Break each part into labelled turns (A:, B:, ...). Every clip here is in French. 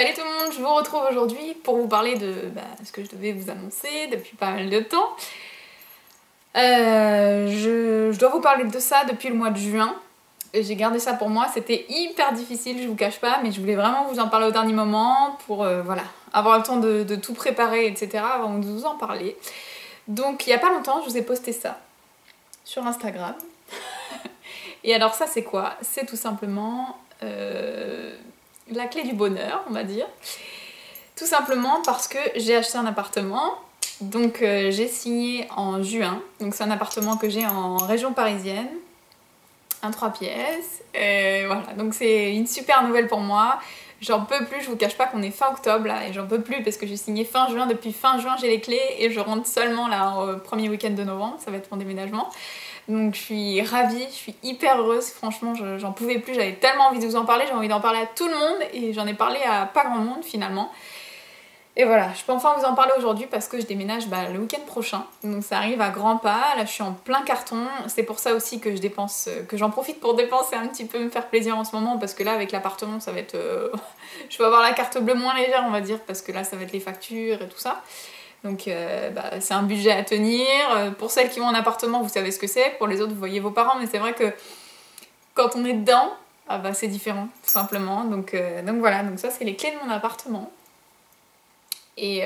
A: Salut tout le monde, je vous retrouve aujourd'hui pour vous parler de ce que je devais vous annoncer depuis pas mal de temps. Je dois vous parler de ça depuis le mois de juin. J'ai gardé ça pour moi, c'était hyper difficile, je vous cache pas, mais je voulais vraiment vous en parler au dernier moment pour voilà, avoir le temps de tout préparer, etc. avant de vous en parler. Donc il y a pas longtemps, je vous ai posté ça sur Instagram. Et alors ça c'est quoi? C'est tout simplement la clé du bonheur, on va dire. Tout simplement parce que j'ai acheté un appartement. Donc j'ai signé en juin. Donc c'est un appartement que j'ai en région parisienne. Un 3 pièces. Voilà, donc c'est une super nouvelle pour moi. J'en peux plus, je vous cache pas qu'on est fin octobre là, et j'en peux plus parce que j'ai signé fin juin. Depuis fin juin j'ai les clés et je rentre seulement là au premier week-end de novembre. Ça va être mon déménagement. Donc je suis ravie, je suis hyper heureuse, franchement j'en pouvais plus, j'avais tellement envie de vous en parler, j'ai envie d'en parler à tout le monde et j'en ai parlé à pas grand monde finalement. Et voilà, je peux enfin vous en parler aujourd'hui parce que je déménage le week-end prochain, donc ça arrive à grands pas, là je suis en plein carton, c'est pour ça aussi que j'en profite pour dépenser un petit peu, me faire plaisir en ce moment, parce que là avec l'appartement ça va être... je vais avoir la carte bleue moins légère on va dire, parce que là ça va être les factures et tout ça. Donc c'est un budget à tenir. Pour celles qui ont un appartement, vous savez ce que c'est. Pour les autres, vous voyez vos parents. Mais c'est vrai que quand on est dedans, c'est différent, tout simplement. Donc voilà, donc ça c'est les clés de mon appartement. Et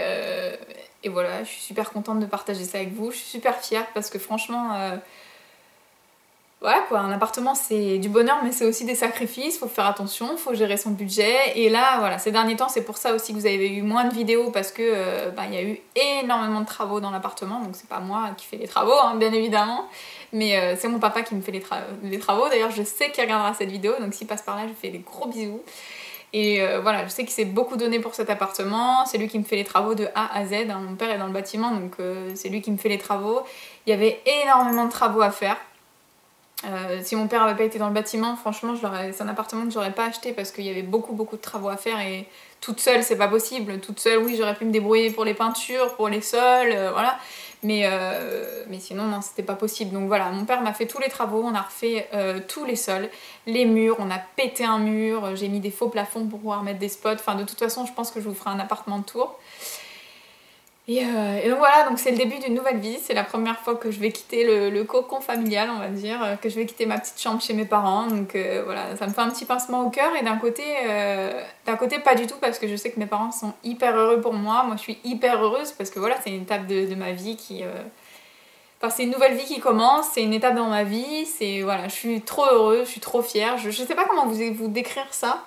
A: voilà, je suis super contente de partager ça avec vous. Je suis super fière parce que franchement... voilà quoi, un appartement c'est du bonheur mais c'est aussi des sacrifices, faut faire attention, faut gérer son budget. Et là voilà, ces derniers temps c'est pour ça aussi que vous avez eu moins de vidéos, parce que il y a eu énormément de travaux dans l'appartement. Donc c'est pas moi qui fais les travaux hein, bien évidemment, mais c'est mon papa qui me fait les travaux. D'ailleurs je sais qu'il regardera cette vidéo, donc s'il passe par là je lui fais des gros bisous. Et voilà, je sais qu'il s'est beaucoup donné pour cet appartement, c'est lui qui me fait les travaux de A à Z, hein. Mon père est dans le bâtiment donc c'est lui qui me fait les travaux. Il y avait énormément de travaux à faire. Si mon père avait pas été dans le bâtiment, franchement c'est un appartement que j'aurais pas acheté parce qu'il y avait beaucoup de travaux à faire et toute seule c'est pas possible. Toute seule oui j'aurais pu me débrouiller pour les peintures, pour les sols, voilà, mais sinon non c'était pas possible. Donc voilà, mon père m'a fait tous les travaux, on a refait tous les sols, les murs, on a pété un mur, j'ai mis des faux plafonds pour pouvoir mettre des spots. Enfin de toute façon je pense que je vous ferai un appartement de tour. Et donc voilà, donc c'est le début d'une nouvelle vie, c'est la première fois que je vais quitter le cocon familial on va dire, que je vais quitter ma petite chambre chez mes parents, donc voilà, ça me fait un petit pincement au cœur. Et d'un côté pas du tout, parce que je sais que mes parents sont hyper heureux pour moi, moi je suis hyper heureuse parce que voilà c'est une étape de ma vie qui... Enfin c'est une nouvelle vie qui commence, c'est une étape dans ma vie, c'est voilà, je suis trop heureuse, je suis trop fière, je sais pas comment vous décrire ça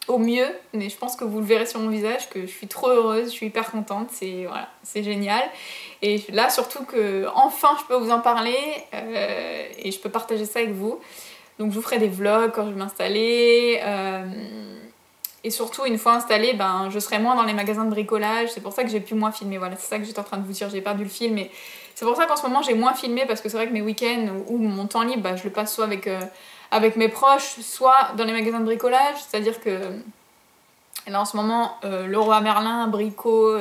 A: au mieux, mais je pense que vous le verrez sur mon visage que je suis trop heureuse, je suis hyper contente, c'est voilà, c'est génial. Et là surtout que enfin je peux vous en parler et je peux partager ça avec vous. Donc je vous ferai des vlogs quand je vais m'installer, et surtout une fois installée, je serai moins dans les magasins de bricolage. C'est pour ça que j'ai pu moins filmer, voilà, c'est ça que j'étais en train de vous dire, j'ai perdu le fil, mais c'est pour ça qu'en ce moment j'ai moins filmé, parce que c'est vrai que mes week-ends ou mon temps libre, je le passe soit avec mes proches, soit dans les magasins de bricolage. C'est-à-dire que là en ce moment, Leroy Merlin, Brico,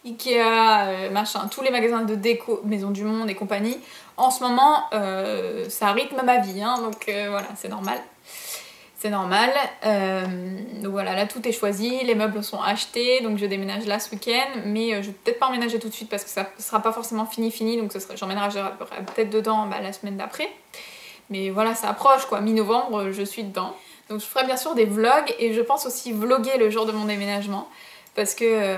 A: Ikea, machin, tous les magasins de déco, Maison du Monde et compagnie, en ce moment ça rythme ma vie, hein, donc voilà, c'est normal. C'est normal. Donc voilà, là tout est choisi, les meubles sont achetés, donc je déménage là ce week-end, mais je vais peut-être pas emménager tout de suite parce que ça sera pas forcément fini, donc j'emménagerai peut-être dedans la semaine d'après. Mais voilà, ça approche quoi, mi-novembre, je suis dedans. Donc je ferai bien sûr des vlogs, et je pense aussi vlogger le jour de mon déménagement. Parce que,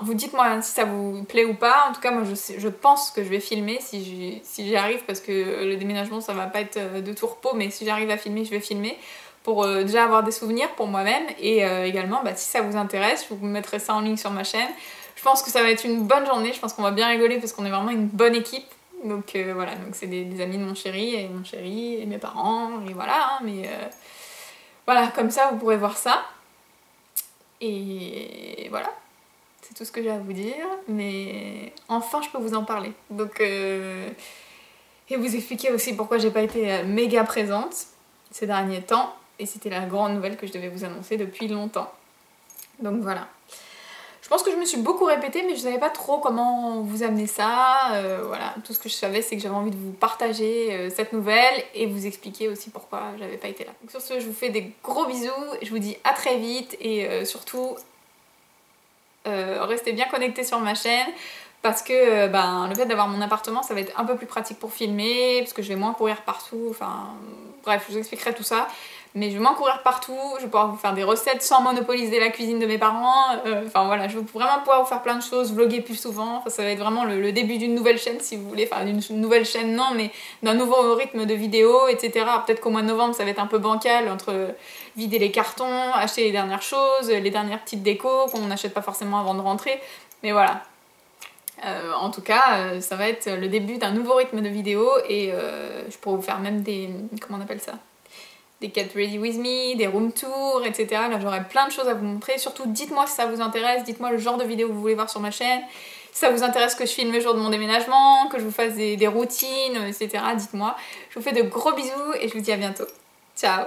A: vous dites-moi si ça vous plaît ou pas. En tout cas, moi je pense que je vais filmer si j'y arrive, parce que le déménagement ça va pas être de tout repos, mais si j'arrive à filmer, je vais filmer. Pour déjà avoir des souvenirs pour moi-même, et également si ça vous intéresse, je vous mettrai ça en ligne sur ma chaîne. Je pense que ça va être une bonne journée, je pense qu'on va bien rigoler parce qu'on est vraiment une bonne équipe. Donc voilà, donc c'est des amis de mon chéri et mes parents, et voilà, hein, mais voilà, comme ça vous pourrez voir ça. Et voilà, c'est tout ce que j'ai à vous dire, mais enfin je peux vous en parler. Donc et vous expliquer aussi pourquoi j'ai pas été méga présente ces derniers temps, et c'était la grande nouvelle que je devais vous annoncer depuis longtemps. Donc voilà. Je pense que je me suis beaucoup répétée, mais je savais pas trop comment vous amener ça. Voilà, tout ce que je savais, c'est que j'avais envie de vous partager cette nouvelle et vous expliquer aussi pourquoi j'avais pas été là. Donc sur ce, je vous fais des gros bisous, je vous dis à très vite, et surtout, restez bien connectés sur ma chaîne. Parce que le fait d'avoir mon appartement, ça va être un peu plus pratique pour filmer, parce que je vais moins courir partout, enfin bref, je vous expliquerai tout ça. Mais je vais moins courir partout, je vais pouvoir vous faire des recettes sans monopoliser la cuisine de mes parents. Enfin voilà, je vais vraiment pouvoir vous faire plein de choses, vlogger plus souvent. Enfin, ça va être vraiment le début d'une nouvelle chaîne si vous voulez. Enfin d'une nouvelle chaîne non, mais d'un nouveau rythme de vidéos, etc. Peut-être qu'au mois de novembre ça va être un peu bancal entre vider les cartons, acheter les dernières choses, les dernières petites décos qu'on n'achète pas forcément avant de rentrer. Mais voilà. En tout cas, ça va être le début d'un nouveau rythme de vidéo et je pourrais vous faire même des... comment on appelle ça? Des Get Ready With Me, des room tours, etc. Là j'aurai plein de choses à vous montrer. Surtout dites-moi si ça vous intéresse, dites-moi le genre de vidéo que vous voulez voir sur ma chaîne. Si ça vous intéresse que je filme le jour de mon déménagement, que je vous fasse des routines, etc. Dites-moi. Je vous fais de gros bisous et je vous dis à bientôt. Ciao!